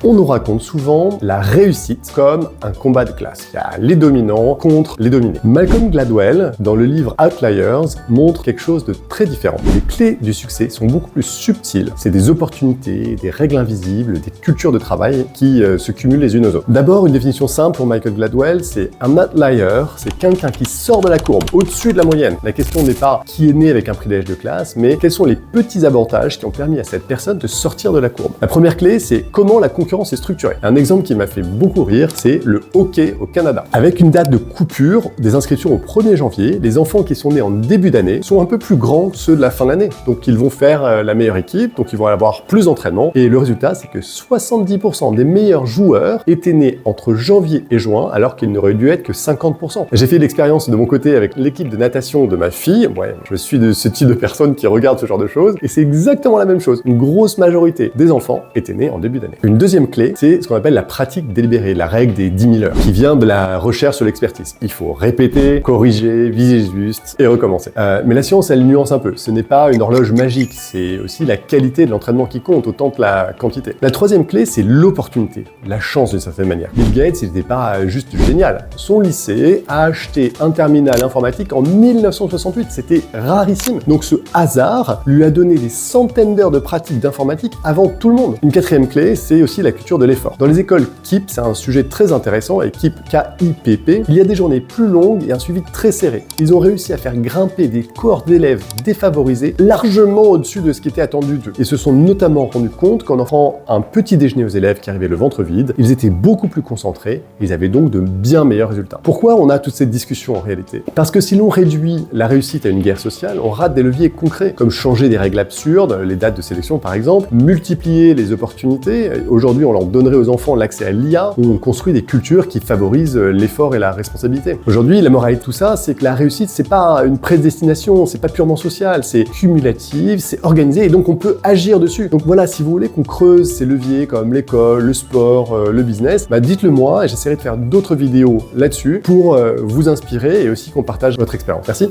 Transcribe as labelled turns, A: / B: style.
A: On nous raconte souvent la réussite comme un combat de classe. Il y a les dominants contre les dominés. Malcolm Gladwell, dans le livre Outliers, montre quelque chose de très différent. Les clés du succès sont beaucoup plus subtiles. C'est des opportunités, des règles invisibles, des cultures de travail qui se cumulent les unes aux autres. D'abord, une définition simple pour Michael Gladwell, c'est un outlier, c'est quelqu'un qui sort de la courbe, au-dessus de la moyenne. La question n'est pas qui est né avec un privilège de classe, mais quels sont les petits avantages qui ont permis à cette personne de sortir de la courbe. La première clé, c'est comment la concurrence est structurée. Un exemple qui m'a fait beaucoup rire, c'est le hockey au Canada. Avec une date de coupure des inscriptions au 1er janvier, les enfants qui sont nés en début d'année sont un peu plus grands que ceux de la fin d'année. Donc ils vont faire la meilleure équipe, donc ils vont avoir plus d'entraînement. Et le résultat, c'est que 70% des meilleurs joueurs étaient nés entre janvier et juin, alors qu'il n'aurait dû être que 50%. J'ai fait l'expérience de mon côté avec l'équipe de natation de ma fille. Ouais, je suis de ce type de personne qui regarde ce genre de choses. Et c'est exactement la même chose. Une grosse majorité des enfants étaient nés en début d'année. Une deuxième clé, c'est ce qu'on appelle la pratique délibérée, la règle des 10 000 heures, qui vient de la recherche sur l'expertise. Il faut répéter, corriger, viser juste et recommencer. Mais la science, elle nuance un peu. Ce n'est pas une horloge magique, c'est aussi la qualité de l'entraînement qui compte, autant que la quantité. La troisième clé, c'est l'opportunité, la chance d'une certaine manière. Bill Gates, il n'était pas juste génial. Son lycée a acheté un terminal informatique en 1968. C'était rarissime. Donc ce hasard lui a donné des centaines d'heures de pratique d'informatique avant tout le monde. Une quatrième clé, c'est aussi la culture de l'effort. Dans les écoles KIPP, c'est un sujet très intéressant, et KIPP, K-I-P-P, il y a des journées plus longues et un suivi très serré. Ils ont réussi à faire grimper des cohortes d'élèves défavorisés largement au-dessus de ce qui était attendu d'eux. Ils se sont notamment rendus compte qu'en offrant un petit déjeuner aux élèves qui arrivaient le ventre vide, ils étaient beaucoup plus concentrés, ils avaient donc de bien meilleurs résultats. Pourquoi on a toute cette discussion en réalité? Parce que si l'on réduit la réussite à une guerre sociale, on rate des leviers concrets, comme changer des règles absurdes, les dates de sélection par exemple, multiplier les opportunités. Aujourd'hui, on leur donnerait aux enfants l'accès à l'IA, on construit des cultures qui favorisent l'effort et la responsabilité. Aujourd'hui, la morale de tout ça, c'est que la réussite, c'est pas une prédestination, c'est pas purement social, c'est cumulatif, c'est organisé, et donc on peut agir dessus. Donc voilà, si vous voulez qu'on creuse ces leviers comme l'école, le sport, le business, dites-le moi et j'essaierai de faire d'autres vidéos là-dessus pour vous inspirer et aussi qu'on partage votre expérience. Merci.